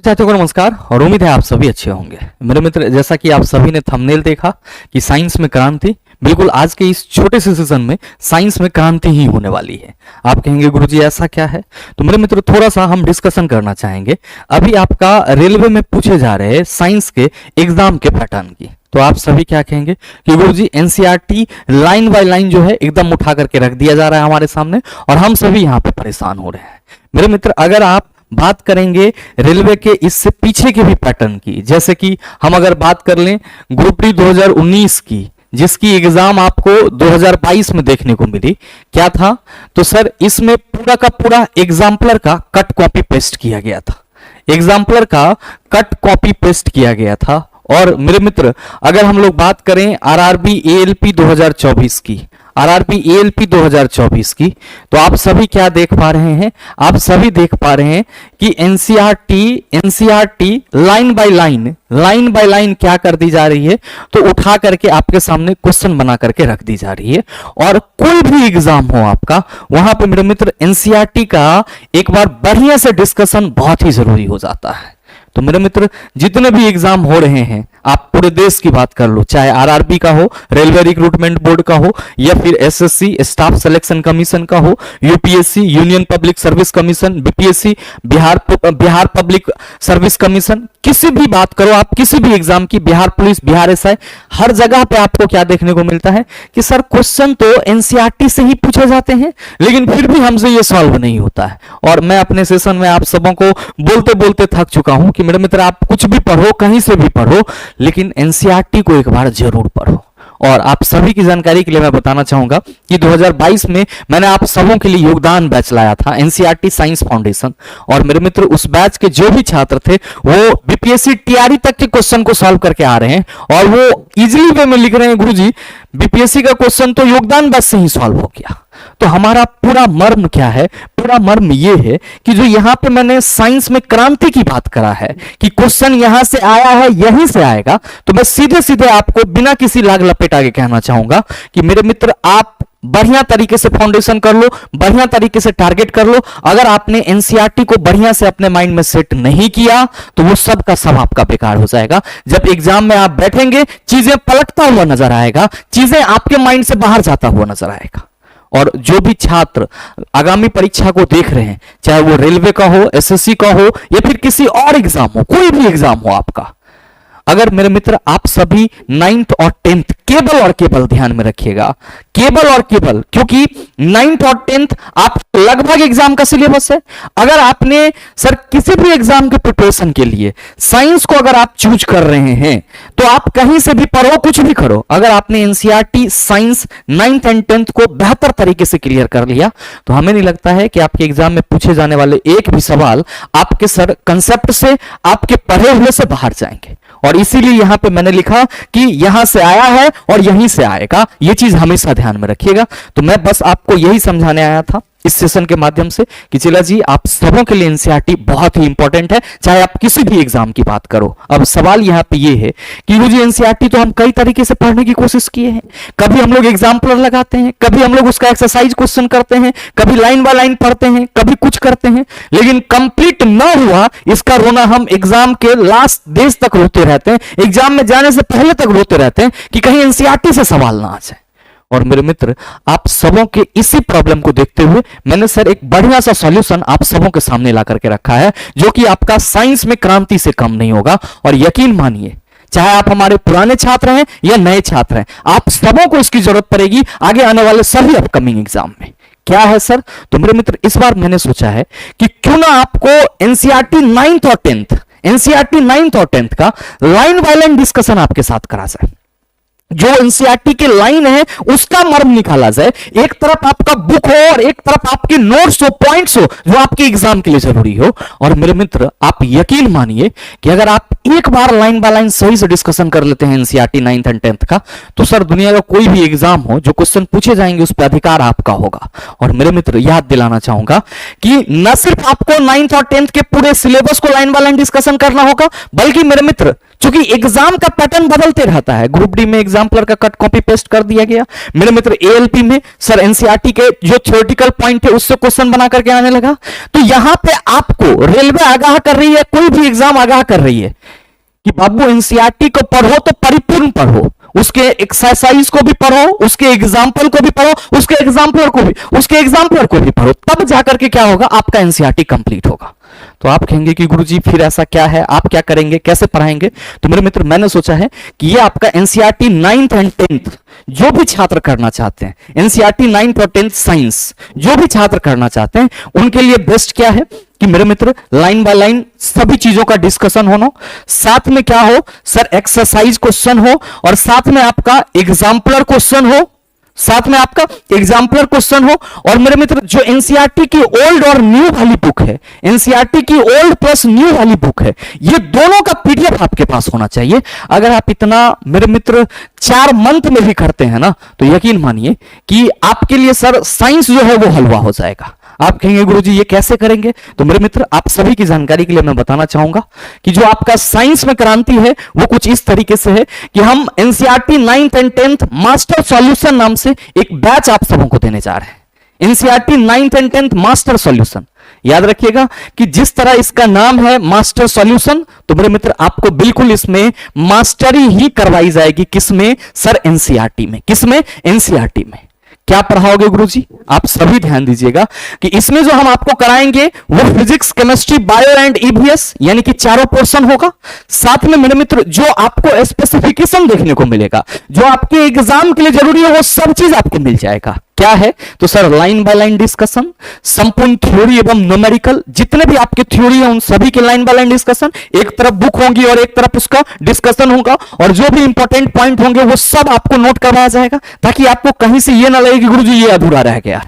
साथियों को नमस्कार और उम्मीद है आप सभी अच्छे होंगे। मेरे मित्र, जैसा कि आप सभी ने थंबनेल देखा कि साइंस में क्रांति, बिल्कुल आज के इस छोटे से सेशन में साइंस में क्रांति ही होने वाली है। आप कहेंगे गुरुजी ऐसा क्या है? तो मेरे मित्र थोड़ा सा हम डिस्कशन करना चाहेंगे। अभी आपका रेलवे में पूछे जा रहे साइंस के एग्जाम के पैटर्न की, तो आप सभी क्या कहेंगे कि गुरुजी एनसीईआरटी लाइन बाय लाइन जो है एकदम उठा करके रख दिया जा रहा है हमारे सामने और हम सभी यहाँ पे परेशान हो रहे हैं। मेरे मित्र, अगर आप बात करेंगे रेलवे के इससे पीछे के भी पैटर्न की, जैसे कि हम अगर बात कर लें ग्रुप डी 2019 की, जिसकी एग्जाम आपको 2022 में देखने को मिली, क्या था? तो सर इसमें पूरा का पूरा एग्जाम्पलर का कट कॉपी पेस्ट किया गया था। एग्जाम्पलर का कट कॉपी पेस्ट किया गया था। और मेरे मित्र, अगर हम लोग बात करें आरआरबी एएलपी 2024 की, आरआरबी एएलपी 2024 की, तो आप सभी क्या देख पा रहे हैं? आप सभी देख पा रहे हैं कि एनसीईआरटी लाइन बाय लाइन क्या कर दी जा रही है? तो उठा करके आपके सामने क्वेश्चन बना करके रख दी जा रही है। और कोई भी एग्जाम हो आपका, वहां पे मेरे मित्र एनसीईआरटी का एक बार बढ़िया से डिस्कशन बहुत ही जरूरी हो जाता है। तो मेरे मित्र, जितने भी एग्जाम हो रहे हैं, आप पूरे देश की बात कर लो, चाहे आरआरबी का हो, रेलवे रिक्रूटमेंट बोर्ड का हो, या फिर एसएससी स्टाफ सिलेक्शन कमीशन का हो, UPSC union public service commission, BPSC Bihar public service commission, किसी भी बात करो आप, किसी भी एग्जाम की, बिहार पुलिस, बिहार एसआई, हर जगह पे आपको क्या देखने को मिलता है कि सर क्वेश्चन तो एनसीईआरटी से ही पूछे जाते हैं, लेकिन फिर भी हमसे ये सॉल्व नहीं होता है। और मैं अपने सेशन में आप सबों को बोलते बोलते थक चुका हूं कि मेरे मित्र, आप कुछ भी पढ़ो, कहीं से भी पढ़ो, लेकिन एनसीईआरटी को एक बार जरूर पढ़ो। और आप सभी की जानकारी के लिए मैं बताना चाहूंगा कि 2022 में मैंने आप सबों के लिए योगदान बैच लाया था, एनसीईआरटी साइंस फाउंडेशन। और मेरे मित्र, उस बैच के जो भी छात्र थे वो बीपीएससी टीआरई तक के क्वेश्चन को सॉल्व करके आ रहे हैं और वो इजीली वे में लिख रहे हैं, गुरुजी बीपीएससी का क्वेश्चन तो योगदान बैच से ही सॉल्व हो गया। तो हमारा पूरा मर्म क्या है? पूरा मर्म ये है कि जो यहां पे मैंने साइंस में क्रांति की बात करा है कि क्वेश्चन यहां से आया है, यहीं से आएगा, तो मैं सीधे सीधे आपको बिना किसी लाग लपेट आगे कहना चाहूंगा कि मेरे मित्र, आप बढ़िया तरीके से फाउंडेशन कर लो, बढ़िया तरीके से टारगेट कर लो। अगर आपने एनसीईआरटी को बढ़िया से अपने माइंड में सेट नहीं किया तो वो सब का सब आपका बेकार हो जाएगा। जब एग्जाम में आप बैठेंगे, चीजें पलटता हुआ नजर आएगा, चीजें आपके माइंड से बाहर जाता हुआ नजर आएगा। और जो भी छात्र आगामी परीक्षा को देख रहे हैं, चाहे वो रेलवे का हो, एसएससी का हो, या फिर किसी और एग्जाम हो, कोई भी एग्जाम हो आपका, अगर मेरे मित्र आप सभी 9th और 10th केवल और केवल ध्यान में रखिएगा, केवल और केवल, क्योंकि 9th और 10th आप लगभग एग्जाम का सिलेबस है। अगर आपने सर किसी भी एग्जाम के प्रिपरेशन के लिए साइंस को अगर आप चूज कर रहे हैं, तो आप कहीं से भी पढ़ो, कुछ भी करो, अगर आपने NCERT science 9th and 10th को बेहतर तरीके से क्लियर कर लिया, तो हमें नहीं लगता है कि आपके एग्जाम में पूछे जाने वाले एक भी सवाल आपके सर कंसेप्ट से, आपके पढ़े हुए से बाहर जाएंगे। और इसीलिए यहां पे मैंने लिखा कि यहां से आया है और यहीं से आएगा, ये चीज हमेशा ध्यान में रखिएगा। तो मैं बस आपको यही समझाने आया था इस सेशन के माध्यम से कि चला जी, आप सबों के लिए एनसीईआरटी बहुत ही इंपॉर्टेंट है, चाहे आप किसी भी एग्जाम की बात करो। अब सवाल यहां पे ये है कि मुझे एनसीईआरटी तो हम कई तरीके से पढ़ने की कोशिश किए हैं। कभी हम लोग एग्जाम्पलर लगाते हैं, कभी हम लोग उसका एक्सरसाइज क्वेश्चन करते हैं, कभी लाइन बाय लाइन पढ़ते हैं, कभी कुछ करते हैं, लेकिन कंप्लीट न हुआ इसका रोना हम एग्जाम के लास्ट डेज तक रोते रहते हैं, एग्जाम में जाने से पहले तक रोते रहते हैं कि कहीं एनसीईआरटी से सवाल ना आ जाए। और मेरे मित्र, आप सबों के इसी प्रॉब्लम को देखते हुए मैंने सर एक बढ़िया सा सॉल्यूशन आप सबों के सामने ला करके रखा है, जो कि आपका साइंस में क्रांति से कम नहीं होगा। और यकीन मानिए, चाहे आप हमारे पुराने छात्र हैं या नए छात्र हैं, आप सबों को इसकी जरूरत पड़ेगी आगे आने वाले सभी अपकमिंग एग्जाम में। क्या है सर? तो मेरे मित्र, इस बार मैंने सोचा है कि क्यों ना आपको एनसीईआरटी 9th और 10th, एनसीईआरटी 9th और 10th का लाइन बाय लाइन डिस्कशन आपके साथ करा जाए। जो एनसीईआरटी के लाइन है उसका मर्म निकाला जाए, एक तरफ आपका बुक हो और एक तरफ आपके नोट्स हो, पॉइंट्स हो, जो आपके एग्जाम के लिए जरूरी हो। और मेरे मित्र, आप यकीन मानिए कि अगर आप एक बार लाइन बाय लाइन सही से डिस्कशन कर लेते हैं एनसीईआरटी 9th एंड 10th का, तो सर दुनिया का कोई भी एग्जाम हो, जो क्वेश्चन पूछे जाएंगे उस पर अधिकार आपका होगा। और मेरे मित्र, याद दिलाना चाहूंगा कि न सिर्फ आपको 9th और 10th के पूरे सिलेबस को लाइन बाय लाइन डिस्कशन करना होगा, बल्कि मेरे मित्र, चूंकि एग्जाम का पैटर्न बदलते रहता है, ग्रुप डी में एग्जाम एग्जाम्पलर का कट कॉपी पेस्ट कर दिया गया। मेरे मित्र एएलपी में सर एनसीईआरटी के जो थ्योरेटिकल पॉइंट है उससे क्वेश्चन बना करके आने लगा। तो यहां पे आपको रेलवे आगाह कर रही है, कोई भी एग्जाम आगाह कर रही है कि बाबू एनसीईआरटी को पढ़ो तो परिपूर्ण पढ़ो, उसके एक्सरसाइज को भी पढ़ो, उसके एग्जाम्पल को भी पढ़ो, उसके एग्जाम्पलर को भी पढ़ो, तब जाकर के क्या होगा, आपका एनसीईआरटी कंप्लीट होगा। तो आप कहेंगे कि गुरुजी फिर ऐसा क्या है, आप क्या करेंगे, कैसे पढ़ाएंगे? तो मेरे मित्र मैंने सोचा है कि ये आपका एनसीईआरटी 9th एंड 10th जो भी छात्र करना चाहते हैं, एनसीईआरटी 9th और 10th साइंस जो भी छात्र करना चाहते हैं, उनके लिए बेस्ट क्या है कि मेरे मित्र लाइन बाय लाइन सभी चीजों का डिस्कशन होना, साथ में क्या हो सर एक्सरसाइज क्वेश्चन हो, और साथ में आपका एग्जाम्पलर क्वेश्चन हो, और मेरे मित्र जो एनसीईआरटी की ओल्ड और न्यू वाली बुक है, एनसीईआरटी की ओल्ड प्लस न्यू वाली बुक है, ये दोनों का पीडीएफ आपके पास होना चाहिए। अगर आप इतना मेरे मित्र 4 मंथ में भी करते हैं ना, तो यकीन मानिए कि आपके लिए सर साइंस जो है वो हलवा हो जाएगा। आप कहेंगे गुरुजी ये कैसे करेंगे? तो मेरे मित्र आप सभी की जानकारी के लिए मैं बताना चाहूंगा कि जो आपका साइंस में क्रांति है वो कुछ इस तरीके से है कि हम NCERT 9th and 10th master solution नाम से एक बैच आप सबों को देने जा रहे हैं। NCERT 9th and 10th master solution, याद रखिएगा कि जिस तरह इसका नाम है मास्टर सॉल्यूशन, तो मेरे मित्र आपको बिल्कुल इसमें मास्टरी ही करवाई जाएगी। किसमें सर? एनसीईआरटी में। किसमें? एनसीईआरटी में। क्या पढ़ाओगे गुरुजी? आप सभी ध्यान दीजिएगा कि इसमें जो हम आपको कराएंगे वो physics, chemistry, bio and EVS यानी कि चारों पोर्शन होगा। साथ में मेरे मित्र जो आपको स्पेसिफिकेशन देखने को मिलेगा, जो आपके एग्जाम के लिए जरूरी है, वो सब चीज आपको मिल जाएगा। क्या है? तो sir line by line discussion, संपूर्ण थ्योरी एवं न्यूमेरिकल, जितने भी आपके थ्योरी है उन सभी के लाइन बाय लाइन डिस्कशन, एक तरफ बुक होगी और एक तरफ उसका डिस्कशन होगा, और जो भी इंपॉर्टेंट पॉइंट होंगे वो सब आपको नोट करवाया जाएगा, ताकि आपको कहीं से ये ना लगे कि गुरुजी ये अधूरा रह गया।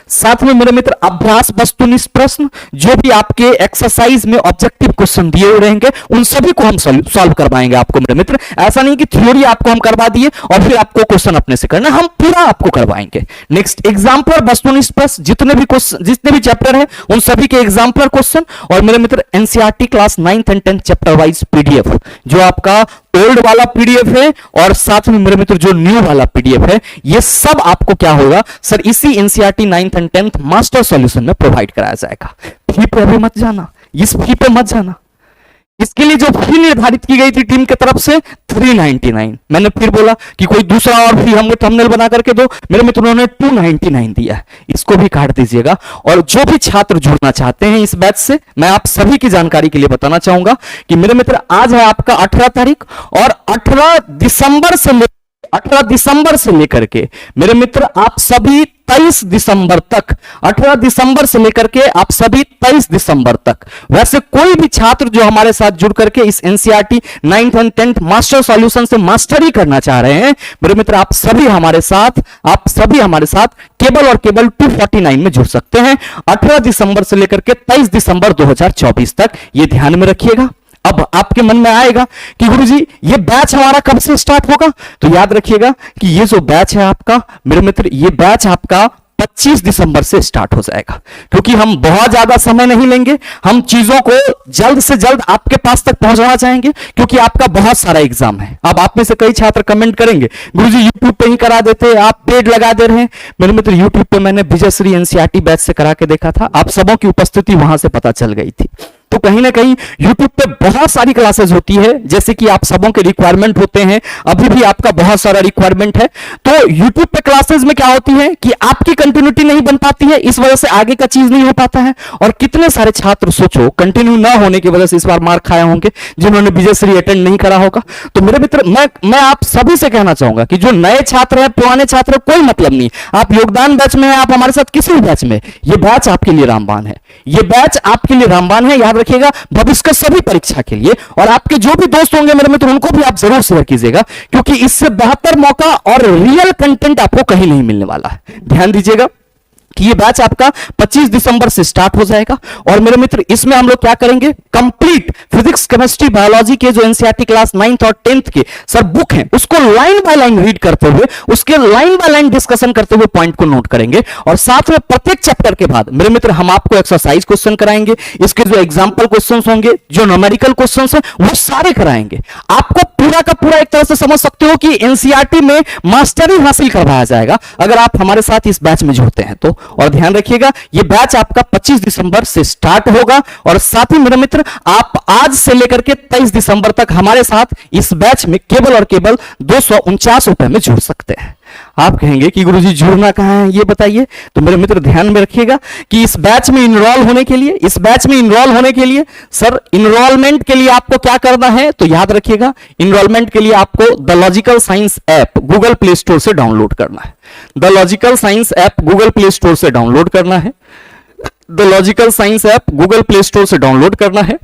साथ में मेरे मित्र अभ्यास वस्तुनिष्ठ प्रश्न, जो भी आपके एक्सरसाइज में ऑब्जेक्टिव क्वेश्चन दिए हुए रहेंगे उन सभी को हम सॉल्व करवाएंगे आपको मेरे मित्र। ऐसा नहीं कि थ्योरी आपको हम करवा दिए और फिर आपको क्वेश्चन अपने से करना, हम पूरा आपको करवाएंगे। नेक्स्ट एग्जाम्पलर वस्तुनिष्ठ प्रश्न, जितने भी चैप्टर है उन सभी के एग्जाम्पलर क्वेश्चन, और मेरे मित्र NCERT class 9th and 10th chapter wise PDF, जो आपका ओल्ड वाला पीडीएफ है और साथ में मेरे मित्र जो न्यू वाला पीडीएफ है, ये सब आपको क्या होगा सर इसी NCERT 9th and 10th master solution में प्रोवाइड कराया जाएगा। फी पे अभी मत जाना, इस फी पे मत जाना। इसके लिए जो फी निर्धारित की गई थी टीम की तरफ से 399, मैंने फिर बोला कि कोई दूसरा और फी हमको थंबनेल बना करके दो, मेरे मित्र उन्होंने 299 दिया, इसको भी काट दीजिएगा। और जो भी छात्र जुड़ना चाहते हैं इस बैच से, मैं आप सभी की जानकारी के लिए बताना चाहूंगा कि मेरे मित्र आज है आपका 18 तारीख, और 18 दिसंबर से लेकर के मेरे मित्र आप सभी 23 दिसंबर तक, 18 दिसंबर से लेकर के आप सभी 23 दिसंबर तक, वैसे कोई भी छात्र जो हमारे साथ जुड़ करके इस NCERT 9th and 10th master solution से मास्टरी करना चाह रहे हैं, मेरे मित्र आप सभी हमारे साथ केवल और केवल 249 में जुड़ सकते हैं, 18 दिसंबर से लेकर के 23 दिसंबर 2024 तक। ये ध्यान में रखिएगा। अब आपके मन में आएगा कि गुरुजी ये बैच हमारा कब से स्टार्ट होगा? तो याद रखिएगा कि ये जो बैच है आपका मेरे मित्र, ये बैच आपका 25 दिसंबर से स्टार्ट हो जाएगा, क्योंकि हम बहुत ज्यादा समय नहीं लेंगे, हम चीजों को जल्द से जल्द आपके पास तक पहुंचाना चाहेंगे, क्योंकि आपका बहुत सारा एग्जाम है। अब आप में से कई छात्र कमेंट करेंगे गुरुजी यूट्यूब पे ही करा देते, आप पेड लगा दे रहे हैं। मेरे मित्र यूट्यूब पे मैंने विजयश्री एनसीईआरटी बैच से करा के देखा था, आप सबों की उपस्थिति वहां से पता चल गई थी। तो कहीं ना कहीं YouTube पे बहुत सारी क्लासेस होती है, जैसे कि आप सबों के रिक्वायरमेंट होते हैं, अभी भी आपका बहुत सारा रिक्वायरमेंट है। तो YouTube पे क्लासेस में क्या होती है कि आपकी कंटिन्यूटी नहीं बन पाती है, इस वजह से आगे का चीज नहीं हो पाता है, और कितने सारे छात्र सोचो कंटिन्यू ना होने की वजह से इस बार मार्क खाए होंगे जिन्होंने विजयश्री अटेंड नहीं करा होगा। तो मेरे मित्र मैं आप सभी से कहना चाहूंगा कि जो नए छात्र हैं, पुराने छात्र, कोई मतलब नहीं, आप योगदान बैच में हैं, आप हमारे साथ किसी भी बैच में, ये बैच आपके लिए रामबाण है, ये बैच आपके लिए रामबाण है। याद रखिएगा भविष्य के सभी परीक्षा के लिए, और आपके जो भी दोस्त होंगे मेरे मित्र उनको भी आप जरूर शेयर कीजिएगा, क्योंकि इससे बेहतर मौका और रियल कंटेंट आपको कहीं नहीं मिलने वाला है। ध्यान दीजिएगा कि ये बैच आपका 25 दिसंबर से स्टार्ट हो जाएगा। और मेरे मित्र इसमें हम लोग क्या करेंगे, कंप्लीट फिजिक्स केमिस्ट्री बायोलॉजी के जो एनसीईआरटी क्लास 9th और 10th के सर बुक हैं उसको लाइन बाय लाइन रीड करते हुए, उसके लाइन बाय लाइन डिस्कशन करते हुए पॉइंट को नोट करेंगे। और साथ में प्रत्येक चैप्टर के बाद मेरे मित्र हम आपको एक्सरसाइज क्वेश्चन कराएंगे, इसके जो एग्जाम्पल क्वेश्चन होंगे, जो न्यूमेरिकल क्वेश्चन है वो सारे कराएंगे। आपको पूरा का पूरा एक तरह से समझ सकते हो कि एनसीईआरटी में मास्टरी हासिल करवाया जाएगा अगर आप हमारे साथ इस बैच में जुड़ते हैं तो। और ध्यान रखिएगा ये बैच आपका 25 दिसंबर से स्टार्ट होगा। और साथ ही मेरे मित्र आप आज से लेकर के 23 दिसंबर तक हमारे साथ इस बैच में केवल और केवल 249 रुपए में जुड़ सकते हैं। आप कहेंगे कि गुरुजी जुड़ना कहां है ये बताइए, तो मेरे मित्र ध्यान में रखिएगा कि इस बैच में इनरोल होने के लिए सर इनरोलमेंट के लिए आपको क्या करना है, तो याद रखिएगा इनरोलमेंट के लिए आपको the logical science app Google play store से डाउनलोड करना है। The logical science app Google play store से डाउनलोड करना है। The logical science app Google play store से डाउनलोड करना है।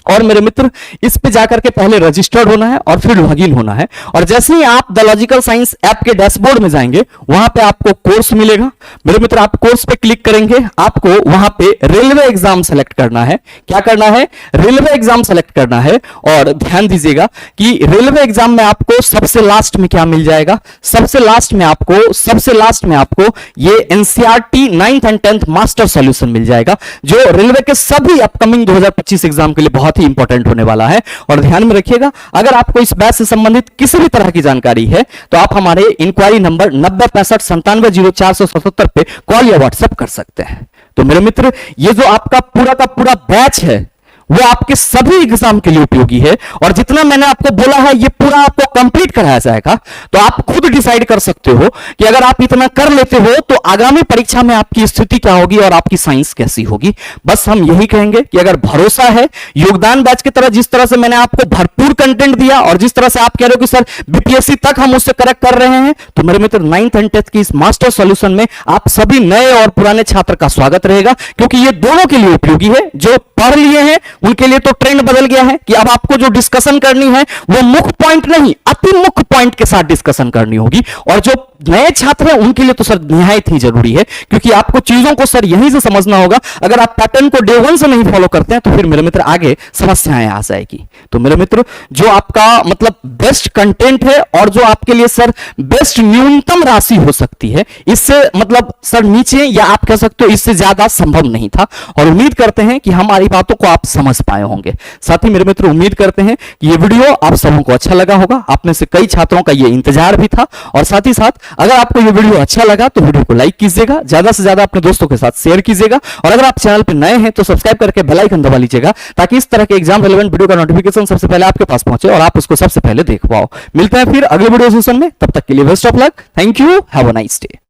और मेरे मित्र इस पे जाकर के पहले रजिस्टर्ड होना है और फिर लॉगिन होना है। और जैसे ही आप द लॉजिकल साइंस ऐप के डैशबोर्ड में जाएंगे वहां पे आपको कोर्स मिलेगा। मेरे मित्र आप कोर्स पे क्लिक करेंगे, आपको वहां पे रेलवे एग्जाम सेलेक्ट करना है। क्या करना है, रेलवे एग्जाम सेलेक्ट करना है। और ध्यान दीजिएगा कि रेलवे एग्जाम में आपको सबसे लास्ट में क्या मिल जाएगा, सबसे लास्ट में आपको ये NCERT 9th and 10th master solution मिल जाएगा, जो रेलवे के सभी अपकमिंग 2025 एग्जाम के लिए बहुत ही इंपॉर्टेंट होने वाला है। और ध्यान में रखिएगा अगर आपको इस बैच से संबंधित किसी भी तरह की जानकारी है तो आप हमारे इंक्वायरी नंबर 9065970477 पे कॉल या व्हाट्सएप कर सकते हैं। तो मेरे मित्र ये जो आपका पूरा का पूरा बैच है वो आपके सभी एग्जाम के लिए उपयोगी है। और जितना मैंने आपको बोला है ये पूरा आपको कंप्लीट कराया जाएगा। तो आप खुद डिसाइड कर सकते हो कि अगर आप इतना कर लेते हो तो आगामी परीक्षा में आपकी स्थिति क्या होगी और आपकी साइंस कैसी होगी। बस हम यही कहेंगे कि अगर भरोसा है योगदान बैच की तरह, जिस तरह से मैंने आपको भरपूर कंटेंट दिया और जिस तरह से आप कह रहे हो कि सर बीपीएससी तक हम उससे करेक्ट कर रहे हैं, तो मेरे मित्र 9th एंड 10th की इस मास्टर सॉल्यूशन में आप सभी नए और पुराने छात्र का स्वागत रहेगा, क्योंकि ये दोनों के लिए उपयोगी है। जो पढ़ लिए हैं उनके लिए तो ट्रेंड बदल गया है कि अब आपको जो डिस्कशन करनी है वो मुख्य पॉइंट नहीं अति मुख्य पॉइंट के साथ डिस्कशन करनी होगी। और जो नए छात्र हैं उनके लिए तो सर निहायत ही जरूरी है, क्योंकि आपको चीजों को सर यहीं से समझना होगा। अगर आप पैटर्न को डे 1 से नहीं फॉलो करते हैं तो फिर मेरे मित्र आगे समस्याएं आ जाएगी। तो मेरे मित्र जो आपका मतलब बेस्ट कंटेंट है और जो आपके लिए सर बेस्ट न्यूनतम राशि हो सकती है, इससे मतलब सर नीचे या आप कह सकते हो इससे ज्यादा संभव नहीं था। और उम्मीद करते हैं कि हमारी बातों को आप समझ पाए होंगे। साथ ही मेरे मित्र उम्मीद करते हैं कि ये वीडियो आप सबों को अच्छा लगा होगा। आप में से कई छात्रों का ये इंतजार भी था। और साथ ही साथ अगर आपको ये वीडियो अच्छा लगा तो वीडियो को लाइक कीजिएगा, ज्यादा से ज्यादा अपने दोस्तों के साथ शेयर कीजिएगा। और अगर आप चैनल पर नए हैं तो सब्सक्राइब करके बेल आइकन दबा लीजिएगा, ताकि इस तरह के एग्जाम रेलेवेंट वीडियो का नोटिफिकेशन सबसे पहले आपके पास पहुंचे और आप उसको सबसे पहले देख पाओ। मिलते हैं फिर अगले वीडियो सेशन में, तब तक के लिए best of luck. Thank you, have a nice day.